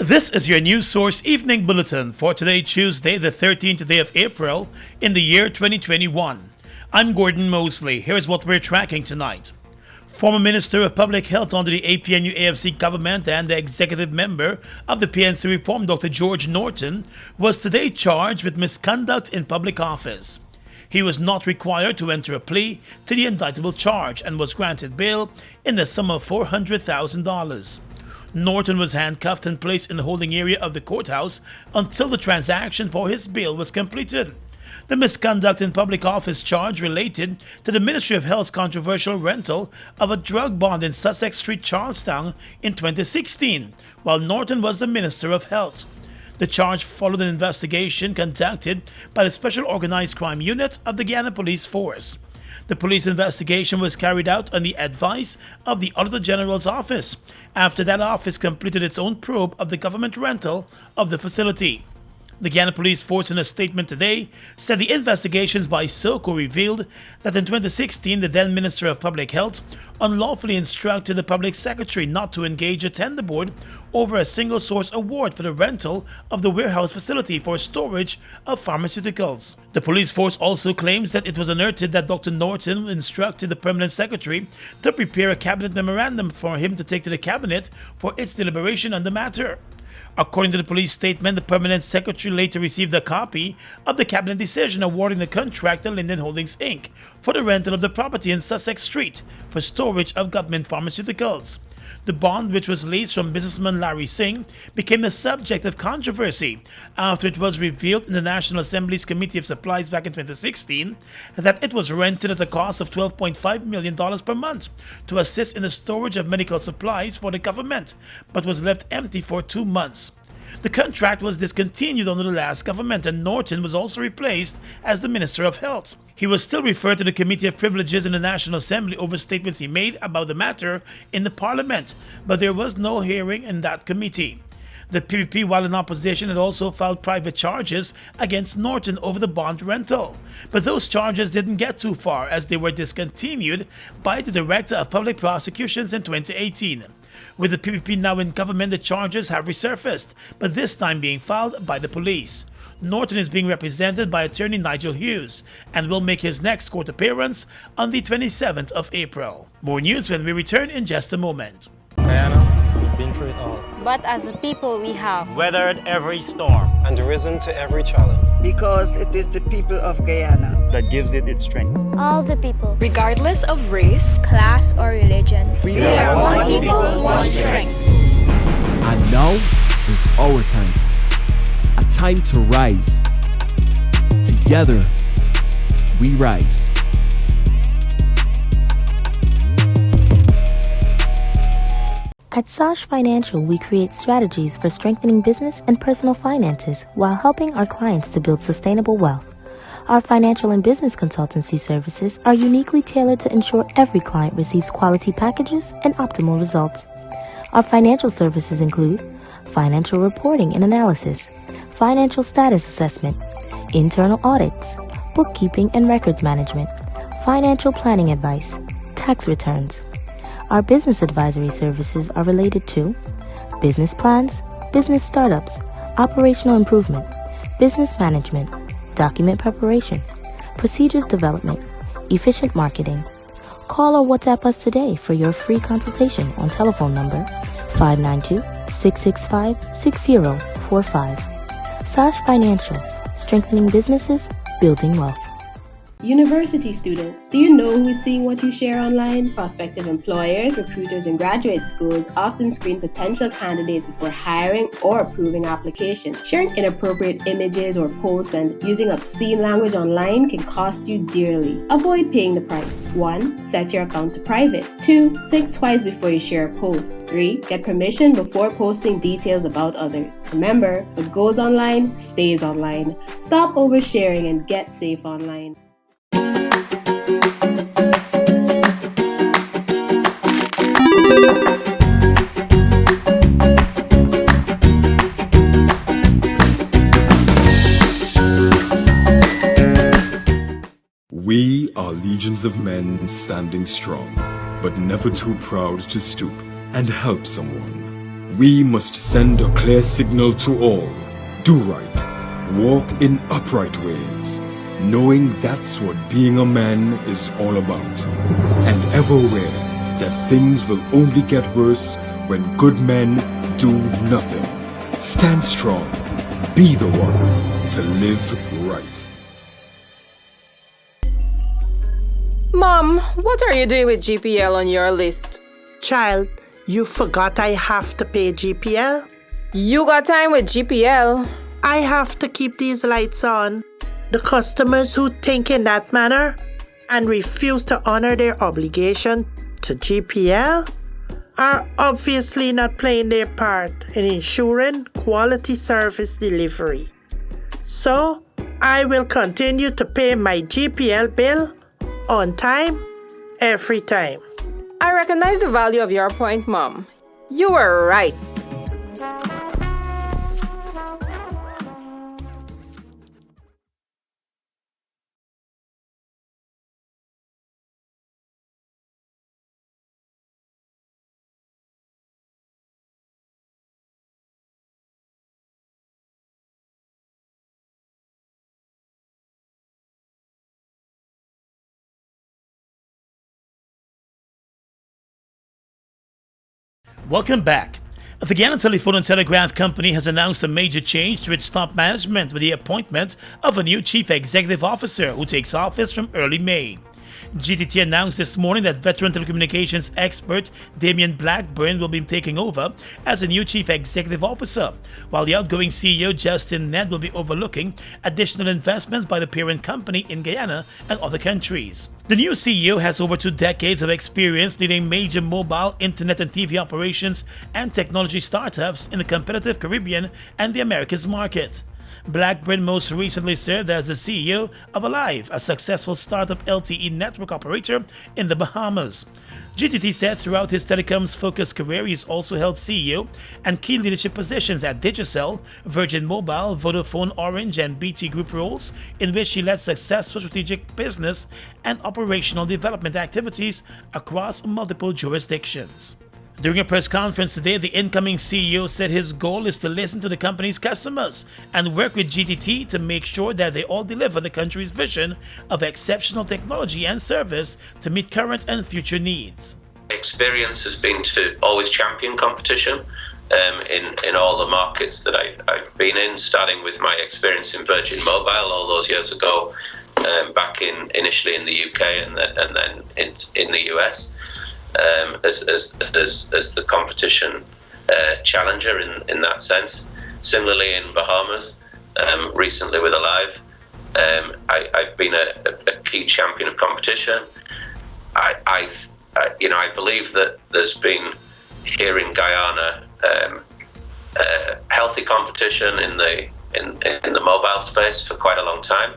This is your news source evening bulletin for today, Tuesday, the 13th day of April in the year 2021. I'm Gordon Mosley. Here's what we're tracking tonight. Former Minister of Public Health under the APNU-AFC government and the executive member of the PNC Reform, Dr. George Norton, was today charged with misconduct in public office. He was not required to enter a plea to the indictable charge and was granted bail in the sum of $400,000. Norton was handcuffed and placed in the holding area of the courthouse until the transaction for his bail was completed. The misconduct in public office charge related to the Ministry of Health's controversial rental of a drug bond in Sussex Street, Charlestown in 2016, while Norton was the Minister of Health. The charge followed an investigation conducted by the Special Organized Crime Unit of the Guyana Police Force. The police investigation was carried out on the advice of the Auditor General's office after that office completed its own probe of the government rental of the facility. The Guyana Police Force, in a statement today, said the investigations by SOCO revealed that in 2016, the then Minister of Public Health unlawfully instructed the Public Secretary not to engage a tender board over a single source award for the rental of the warehouse facility for storage of pharmaceuticals. The police force also claims that it was unearthed that Dr. Norton instructed the Permanent Secretary to prepare a cabinet memorandum for him to take to the cabinet for its deliberation on the matter. According to the police statement, the Permanent Secretary later received a copy of the cabinet decision awarding the contract to Linden Holdings Inc. for the rental of the property in Sussex Street for storage of government pharmaceuticals. The bond, which was leased from businessman Larry Singh, became the subject of controversy after it was revealed in the National Assembly's Committee of Supplies back in 2016 that it was rented at a cost of $12.5 million per month to assist in the storage of medical supplies for the government, but was left empty for 2 months. The contract was discontinued under the last government, and Norton was also replaced as the Minister of Health. He was still referred to the Committee of Privileges in the National Assembly over statements he made about the matter in the Parliament, but there was no hearing in that committee. The PPP, while in opposition, had also filed private charges against Norton over the bond rental. But those charges didn't get too far as they were discontinued by the Director of Public Prosecutions in 2018. With the PPP now in government, the charges have resurfaced, but this time being filed by the police. Norton is being represented by attorney Nigel Hughes and will make his next court appearance on the 27th of April. More news when we return in just a moment. Guyana, we've been through it all. But as a people we have weathered every storm And risen to every challenge. Because it is the people of Guyana that gives it its strength. all the people, Regardless of race, class or religion. We are one people, one strength. And now is our time. A time to rise. Together, we rise. At Sosh Financial, we create strategies for strengthening business and personal finances while helping our clients to build sustainable wealth. Our financial and business consultancy services are uniquely tailored to ensure every client receives quality packages and optimal results. Our financial services include financial reporting and analysis, financial status assessment, internal audits, bookkeeping and records management, financial planning advice, tax returns. Our business advisory services are related to business plans, business startups, operational improvement, business management, document preparation, procedures development, efficient marketing. Call or WhatsApp us today for your free consultation on telephone number 592-665-6045. Sosh Financial, strengthening businesses, building wealth. University students, do you know who is seeing what you share online? Prospective employers, recruiters, and graduate schools often screen potential candidates before hiring or approving applications. Sharing inappropriate images or posts and using obscene language online can cost you dearly. Avoid paying the price. 1. Set your account to private. 2. Think twice before you share a post. 3. Get permission before posting details about others. Remember, what goes online stays online. Stop oversharing and get safe online. We are legions of men standing strong, but never too proud to stoop and help someone. We must send a clear signal to all. Do right. Walk in upright ways. Knowing that's what being a man is all about. And ever aware that things will only get worse when good men do nothing. Stand strong. Be the one to live right. Mom, what are you doing with GPL on your list? Child, you forgot I have to pay GPL? You got time with GPL? I have to keep these lights on. The customers who think in that manner and refuse to honor their obligation to GPL are obviously not playing their part in ensuring quality service delivery. So, I will continue to pay my GPL bill on time, every time. I recognize the value of your point, Mom. You were right. Welcome back. The Guyana Telephone and Telegraph Company has announced a major change to its top management with the appointment of a new chief executive officer who takes office from early May. GTT announced this morning that veteran telecommunications expert Damian Blackburn will be taking over as the new chief executive officer, while the outgoing CEO Justin Ned will be overlooking additional investments by the parent company in Guyana and other countries. The new CEO has over 2 decades of experience leading major mobile, internet and TV operations and technology startups in the competitive Caribbean and the Americas market. Blackburn most recently served as the CEO of Alive, a successful startup LTE network operator in the Bahamas. GTT said throughout his telecoms-focused career, he's also held CEO and key leadership positions at Digicel, Virgin Mobile, Vodafone Orange, and BT Group roles, in which he led successful strategic business and operational development activities across multiple jurisdictions. During a press conference today, the incoming CEO said his goal is to listen to the company's customers and work with GTT to make sure that they all deliver the country's vision of exceptional technology and service to meet current and future needs. Experience has been to always champion competition in all the markets that I've been in, starting with my experience in Virgin Mobile all those years ago, back initially in the UK and then in the US. As the competition challenger in that sense. Similarly in Bahamas, recently with Alive, I've been a key champion of competition. I believe that there's been here in Guyana healthy competition in the mobile space for quite a long time,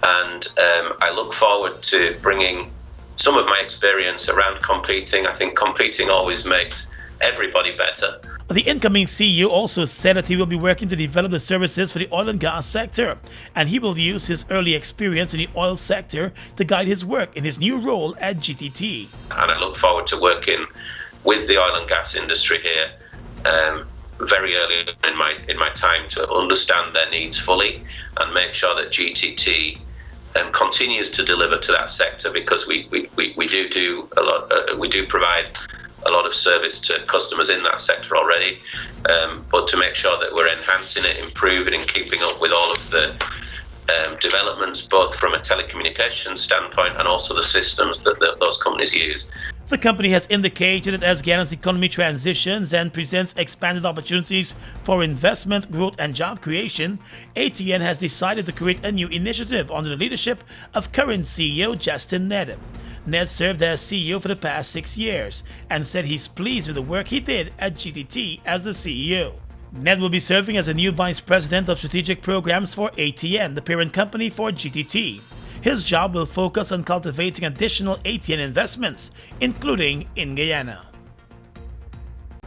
and I look forward to bringing some of my experience around competing. I think competing always makes everybody better. The incoming CEO also said that he will be working to develop the services for the oil and gas sector, and he will use his early experience in the oil sector to guide his work in his new role at GTT. And I look forward to working with the oil and gas industry here very early in my time to understand their needs fully and make sure that GTT continues to deliver to that sector, because we do a lot. We do provide a lot of service to customers in that sector already, but to make sure that we're enhancing it, improving and keeping up with all of the developments, both from a telecommunications standpoint and also the systems that those companies use. The company has indicated that as Guyana's economy transitions and presents expanded opportunities for investment, growth and job creation, ATN has decided to create a new initiative under the leadership of current CEO Justin Ned. Ned served as CEO for the past 6 years and said he's pleased with the work he did at GTT as the CEO. Ned will be serving as a new Vice President of Strategic Programs for ATN, the parent company for GTT. His job will focus on cultivating additional ATN investments, including in Guyana.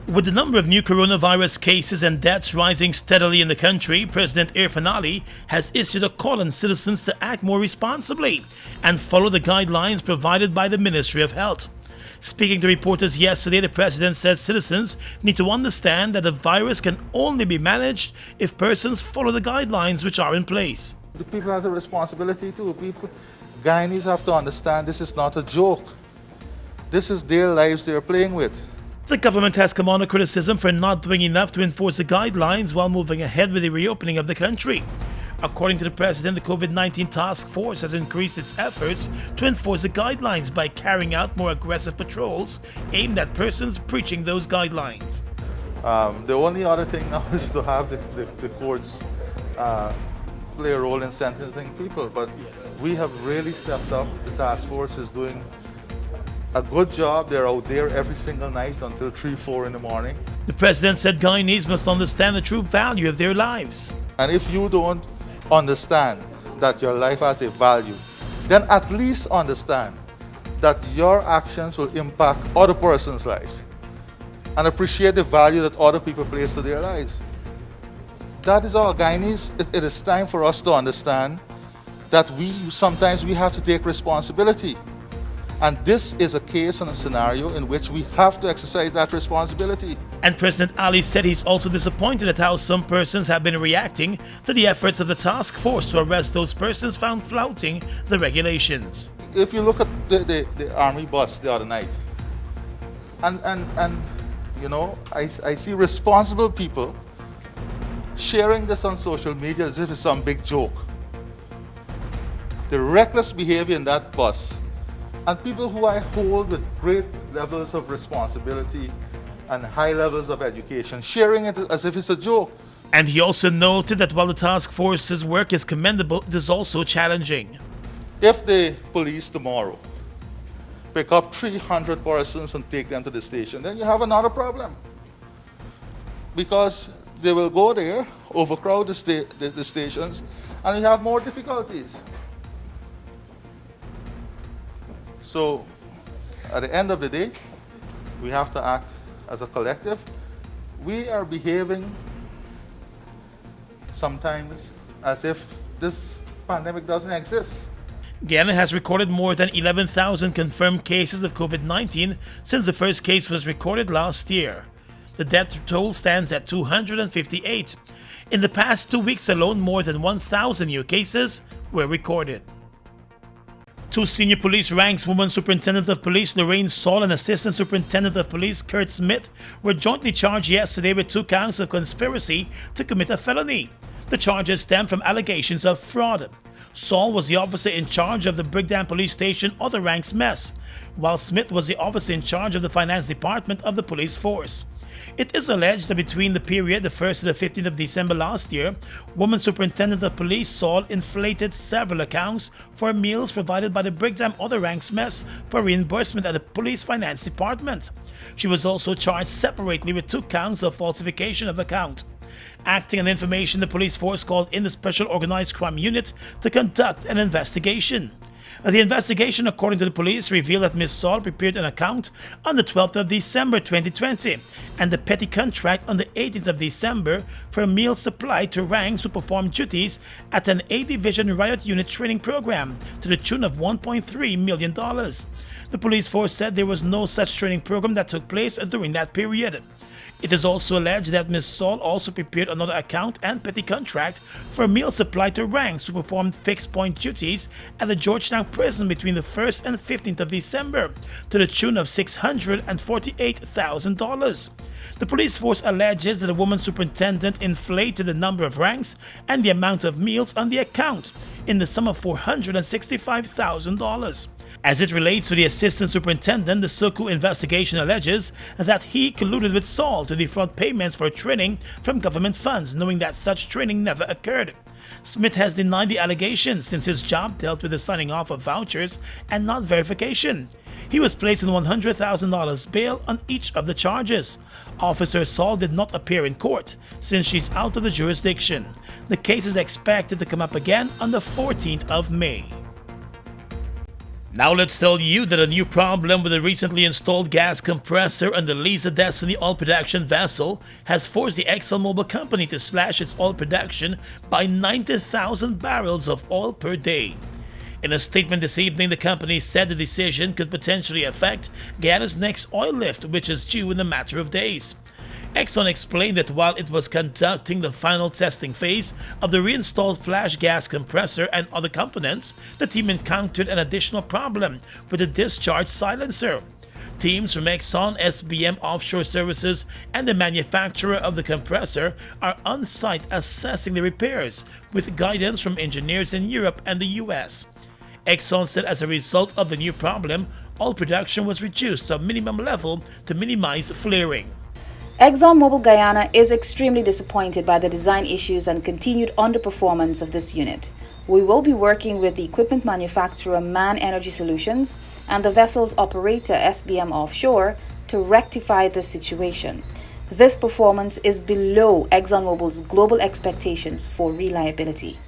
With the number of new coronavirus cases and deaths rising steadily in the country, President Irfan Ali has issued a call on citizens to act more responsibly and follow the guidelines provided by the Ministry of Health. Speaking to reporters yesterday, the president said citizens need to understand that the virus can only be managed if persons follow the guidelines which are in place. The people have the responsibility too. Guyanese have to understand this is not a joke. This is their lives they're playing with. The government has come under criticism for not doing enough to enforce the guidelines while moving ahead with the reopening of the country. According to the president, the COVID-19 task force has increased its efforts to enforce the guidelines by carrying out more aggressive patrols aimed at persons breaching those guidelines. The only other thing now is to have the courts play a role in sentencing people, but we have really stepped up. The task force is doing a good job. They're out there every single night until 3, 4 in the morning. The president said Guyanese must understand the true value of their lives. And if you don't understand that your life has a value, then at least understand that your actions will impact other person's lives and appreciate the value that other people place to their lives. That is all. Guyanese, it is time for us to understand that sometimes we have to take responsibility. And this is a case and a scenario in which we have to exercise that responsibility. And President Ali said he's also disappointed at how some persons have been reacting to the efforts of the task force to arrest those persons found flouting the regulations. If you look at the army bus the other night, and you know, I see responsible people sharing this on social media as if it's some big joke. The reckless behavior in that bus, and people who I hold with great levels of responsibility and high levels of education, sharing it as if it's a joke. And he also noted that while the task force's work is commendable, it is also challenging. If the police tomorrow pick up 300 persons and take them to the station, then you have another problem. Because they will go there, overcrowd the stations, and you have more difficulties. So, at the end of the day, we have to act as a collective. We are behaving sometimes as if this pandemic doesn't exist. Guyana has recorded more than 11,000 confirmed cases of COVID-19 since the first case was recorded last year. The death toll stands at 258. In the past 2 weeks alone, more than 1,000 new cases were recorded. Two senior police ranks, Woman Superintendent of Police Lorraine Saul and Assistant Superintendent of Police Kurt Smith, were jointly charged yesterday with 2 counts of conspiracy to commit a felony. The charges stem from allegations of fraud. Saul was the officer in charge of the Brigdam Police Station Other Ranks Mess, while Smith was the officer in charge of the Finance Department of the police force. It is alleged that between the period the 1st to the 15th of December last year, Woman Superintendent of Police Saul inflated several accounts for meals provided by the Brigdam Other Ranks Mess for reimbursement at the Police Finance Department. She was also charged separately with 2 counts of falsification of account. Acting on information, the police force called in the Special Organized Crime Unit to conduct an investigation. The investigation, according to the police, revealed that Ms. Saul prepared an account on the 12th of December 2020 and the petty contract on the 18th of December for a meal supply to ranks who performed duties at an A-Division Riot Unit training program to the tune of $1.3 million. The police force said there was no such training program that took place during that period. It is also alleged that Ms. Saul also prepared another account and petty contract for a meal supply to ranks who performed fixed point duties at the Georgetown prison between the 1st and 15th of December to the tune of $648,000. The police force alleges that the woman superintendent inflated the number of ranks and the amount of meals on the account in the sum of $465,000. As it relates to the assistant superintendent, the Soku investigation alleges that he colluded with Saul to defraud payments for training from government funds, knowing that such training never occurred. Smith has denied the allegations since his job dealt with the signing off of vouchers and not verification. He was placed on $100,000 bail on each of the charges. Officer Saul did not appear in court since she's out of the jurisdiction. The case is expected to come up again on the 14th of May. Now let's tell you that a new problem with the recently installed gas compressor on the Liza Destiny oil production vessel has forced the ExxonMobil company to slash its oil production by 90,000 barrels of oil per day. In a statement this evening, the company said the decision could potentially affect Guyana's next oil lift, which is due in a matter of days. Exxon explained that while it was conducting the final testing phase of the reinstalled flash gas compressor and other components, the team encountered an additional problem with the discharge silencer. Teams from Exxon, SBM Offshore Services, and the manufacturer of the compressor are on site assessing the repairs with guidance from engineers in Europe and the US. Exxon said as a result of the new problem, oil production was reduced to a minimum level to minimize flaring. ExxonMobil Guyana is extremely disappointed by the design issues and continued underperformance of this unit. We will be working with the equipment manufacturer MAN Energy Solutions and the vessel's operator SBM Offshore to rectify this situation. This performance is below ExxonMobil's global expectations for reliability.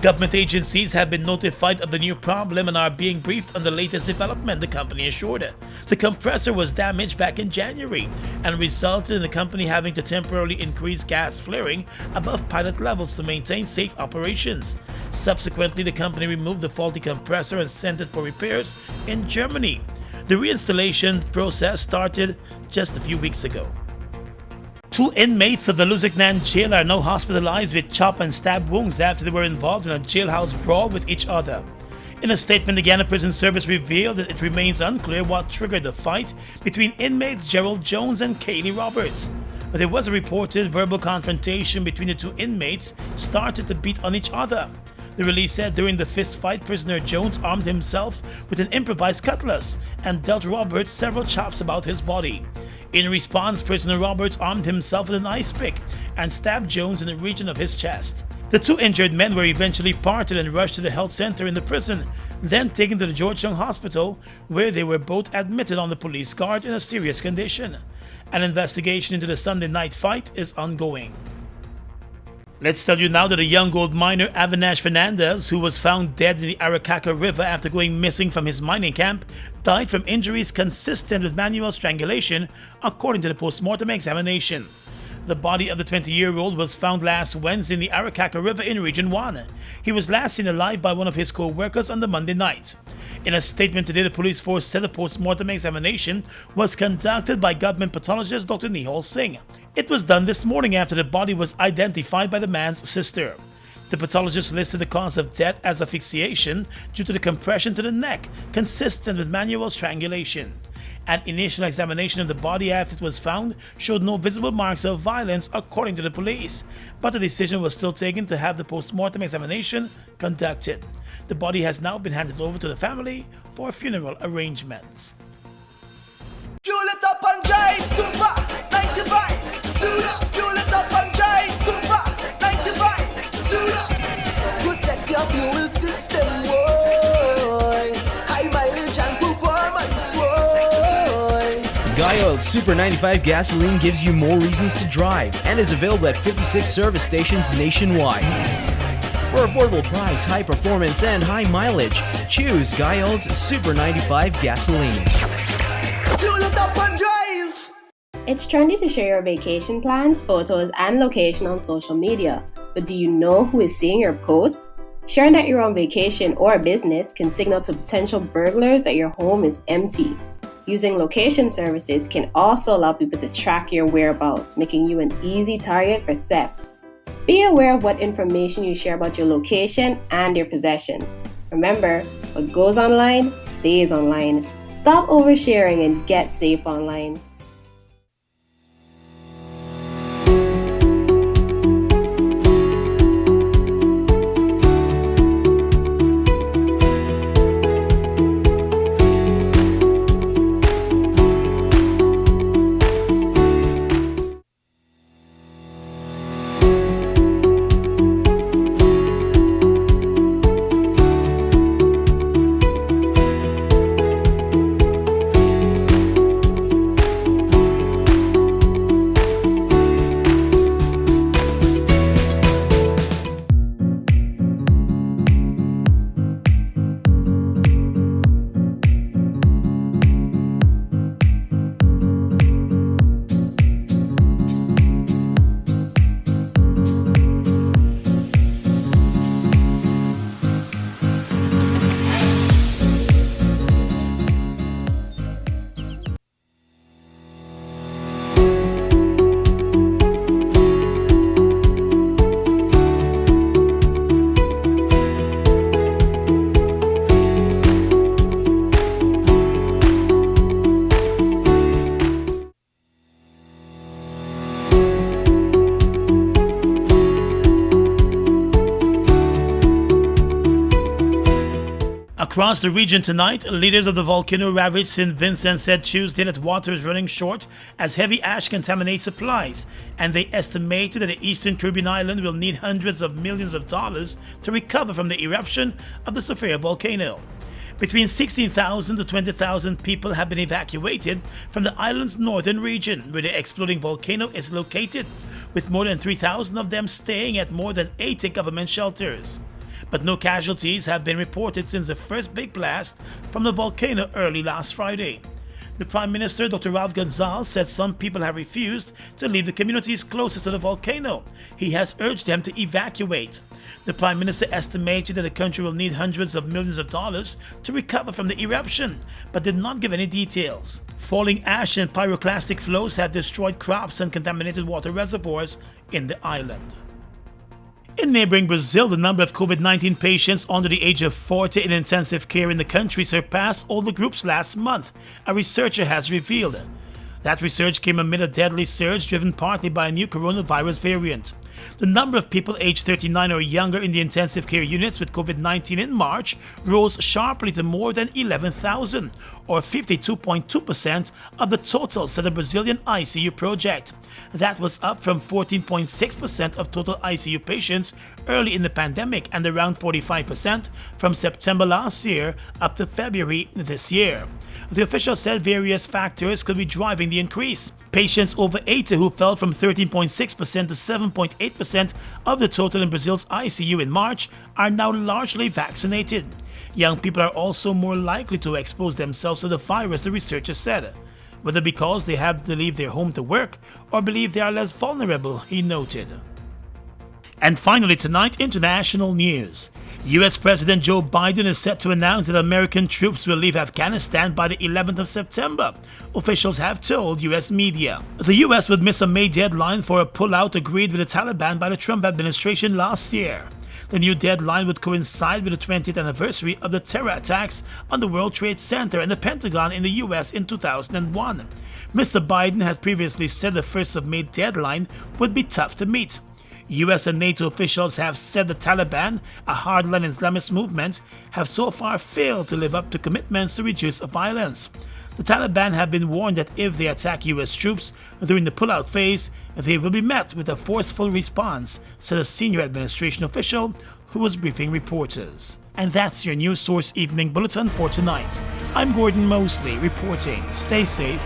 Government agencies have been notified of the new problem and are being briefed on the latest development, the company assured. The compressor was damaged back in January and resulted in the company having to temporarily increase gas flaring above pilot levels to maintain safe operations. Subsequently, the company removed the faulty compressor and sent it for repairs in Germany. The reinstallation process started just a few weeks ago. 2 inmates of the Lusignan jail are now hospitalized with chop and stab wounds after they were involved in a jailhouse brawl with each other. In a statement, the Guyana Prison Service revealed that it remains unclear what triggered the fight between inmates Gerald Jones and Kaylee Roberts. But there was a reported verbal confrontation between the 2 inmates started to beat on each other. The release said during the fist fight, prisoner Jones armed himself with an improvised cutlass and dealt Roberts several chops about his body. In response, prisoner Roberts armed himself with an ice pick and stabbed Jones in the region of his chest. The 2 injured men were eventually parted and rushed to the health center in the prison, then taken to the Georgetown Hospital, where they were both admitted on the police guard in a serious condition. An investigation into the Sunday night fight is ongoing. Let's tell you now that a young gold miner, Avinash Fernandez, who was found dead in the Arakaca River after going missing from his mining camp, died from injuries consistent with manual strangulation, according to the post-mortem examination. The body of the 20-year-old was found last Wednesday in the Arakaca River in Region 1. He was last seen alive by one of his co-workers on the Monday night. In a statement today, the police force said the post-mortem examination was conducted by government pathologist Dr. Nihal Singh. It was done this morning after the body was identified by the man's sister. The pathologist listed the cause of death as asphyxiation due to the compression to the neck, consistent with manual strangulation. An initial examination of the body after it was found showed no visible marks of violence, according to the police, but the decision was still taken to have the post-mortem examination conducted. The body has now been handed over to the family for funeral arrangements. Fuel it up and drive, super 95 to the fuel it up and drive, super 95 to the protect your fuel system, boy. High mileage and performance, boy. Guy Oil Super 95 gasoline gives you more reasons to drive and is available at 56 service stations nationwide. For affordable price, high performance, and high mileage, choose Guy Oil's Super 95 gasoline. Fuel it up and drive! It's trendy to share your vacation plans, photos, and location on social media. But do you know who is seeing your posts? Sharing that you're on vacation or a business can signal to potential burglars that your home is empty. Using location services can also allow people to track your whereabouts, making you an easy target for theft. Be aware of what information you share about your location and your possessions. Remember, what goes online stays online. Stop oversharing and get safe online. Across the region tonight, leaders of the volcano-ravaged St. Vincent said Tuesday that water is running short as heavy ash contaminates supplies, and they estimated that the eastern Caribbean island will need hundreds of millions of dollars to recover from the eruption of the Sophia volcano. Between 16,000 to 20,000 people have been evacuated from the island's northern region, where the exploding volcano is located, with more than 3,000 of them staying at more than 80 government shelters. But no casualties have been reported since the first big blast from the volcano early last Friday. The Prime Minister, Dr. Ralph Gonzalez, said some people have refused to leave the communities closest to the volcano. He has urged them to evacuate. The Prime Minister estimated that the country will need hundreds of millions of dollars to recover from the eruption, but did not give any details. Falling ash and pyroclastic flows have destroyed crops and contaminated water reservoirs in the island. In neighboring Brazil, the number of COVID-19 patients under the age of 40 in intensive care in the country surpassed all the groups last month, a researcher has revealed. That research came amid a deadly surge driven partly by a new coronavirus variant. The number of people aged 39 or younger in the intensive care units with COVID-19 in March rose sharply to more than 11,000, or 52.2% of the total, said the Brazilian ICU project. That was up from 14.6% of total ICU patients early in the pandemic and around 45% from September last year up to February this year. The official said various factors could be driving the increase. Patients over 80 who fell from 13.6% to 7.8% of the total in Brazil's ICU in March are now largely vaccinated. Young people are also more likely to expose themselves to the virus, the researcher said, whether because they have to leave their home to work or believe they are less vulnerable, he noted. And finally tonight, international news. U.S. President Joe Biden is set to announce that American troops will leave Afghanistan by the 11th of September, officials have told U.S. media. The U.S. would miss a May deadline for a pullout agreed with the Taliban by the Trump administration last year. The new deadline would coincide with the 20th anniversary of the terror attacks on the World Trade Center and the Pentagon in the U.S. in 2001. Mr. Biden had previously said the 1st of May deadline would be tough to meet. U.S. and NATO officials have said the Taliban, a hardline Islamist movement, have so far failed to live up to commitments to reduce violence. The Taliban have been warned that if they attack U.S. troops during the pullout phase, they will be met with a forceful response, said a senior administration official who was briefing reporters. And that's your News Source Evening Bulletin for tonight. I'm Gordon Mosley reporting. Stay safe.